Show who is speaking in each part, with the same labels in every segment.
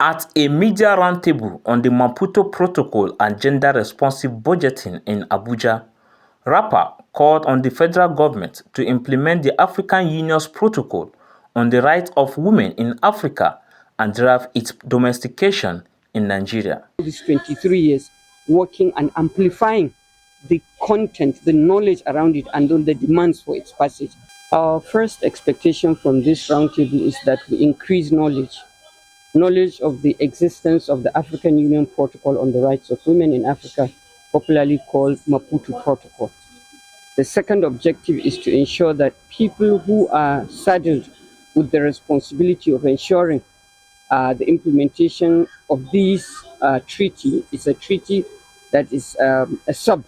Speaker 1: At a media roundtable on the Maputo Protocol and gender-responsive budgeting in Abuja, Rapper called on the federal government to implement the African Union's protocol on the rights of women in Africa and drive its domestication in Nigeria.
Speaker 2: These 23 years working and amplifying the content, the knowledge around it, and all the demands for its passage. Our first expectation from this roundtable is that we increase knowledge of the existence of the African Union Protocol on the Rights of Women in Africa, popularly called Maputo Protocol. The second objective is to ensure that people who are saddled with the responsibility of ensuring the implementation of this treaty is a treaty that is a sub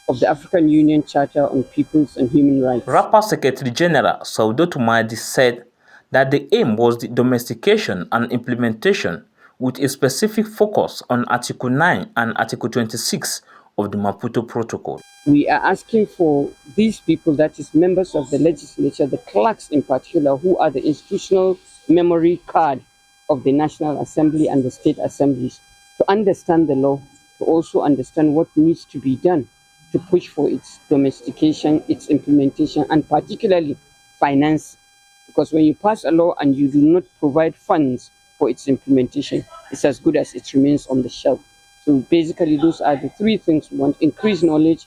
Speaker 2: of the African Union Charter on Peoples and Human Rights.
Speaker 1: Rapper Secretary General Saudoto Mahdi said that the aim was the domestication and implementation with a specific focus on Article 9 and Article 26 of the Maputo Protocol.
Speaker 2: We are asking for these people, that is members of the legislature, the clerks in particular, who are the institutional memory card of the National Assembly and the state assemblies, to understand the law, to also understand what needs to be done to push for its domestication, its implementation, and particularly finance. Because when you pass a law and you do not provide funds for its implementation, it's as good as it remains on the shelf. So basically, those are the three things we want: increase knowledge,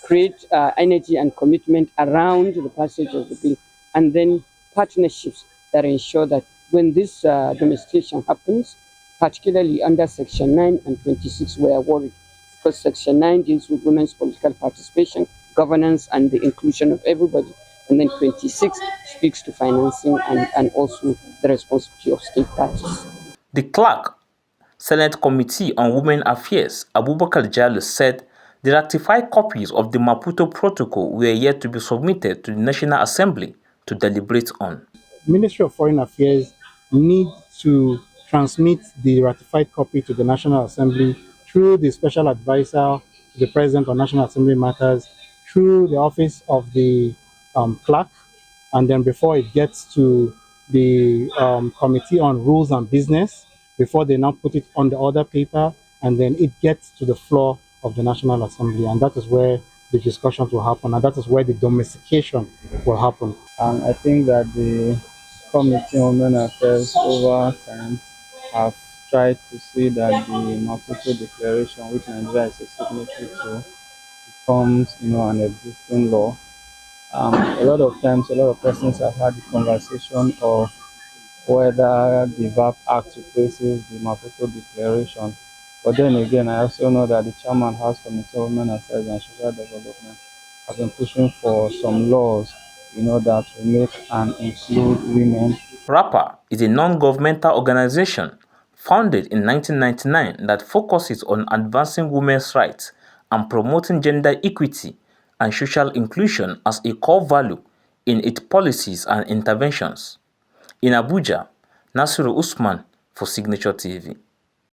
Speaker 2: create energy and commitment around the passage of the bill, and then partnerships that ensure that when this domestication happens, particularly under Section 9 and 26, we are worried. Because Section 9 deals with women's political participation, governance, and the inclusion of everybody. And then 26 speaks to financing and also the responsibility of state parties.
Speaker 1: The clerk, Senate Committee on Women Affairs, Abubakar Jallo, said the ratified copies of the Maputo Protocol were yet to be submitted to the National Assembly to deliberate on.
Speaker 3: Ministry of Foreign Affairs needs to transmit the ratified copy to the National Assembly through the Special Advisor to the President on National Assembly Matters, through the Office of the Clerk, and then before it gets to the Committee on Rules and Business, before they now put it on the other paper, and then it gets to the floor of the National Assembly, and that is where the discussions will happen, and that is where the domestication will happen.
Speaker 4: And I think that the Committee on Women Affairs over time have tried to see that the Maputo Declaration, which Nigeria is a signatory to, becomes, an existing law. A lot of times, a lot of persons have had the conversation of whether the VAP Act replaces the Maputo Declaration. But then again, I also know that the Chairman House Committee on Women Affairs and Social Development have been pushing for some laws, that will make and include women.
Speaker 1: Rapper is a non-governmental organization founded in 1999 that focuses on advancing women's rights and promoting gender equity and social inclusion as a core value in its policies and interventions. In Abuja, Nasiru Usman for Signature TV.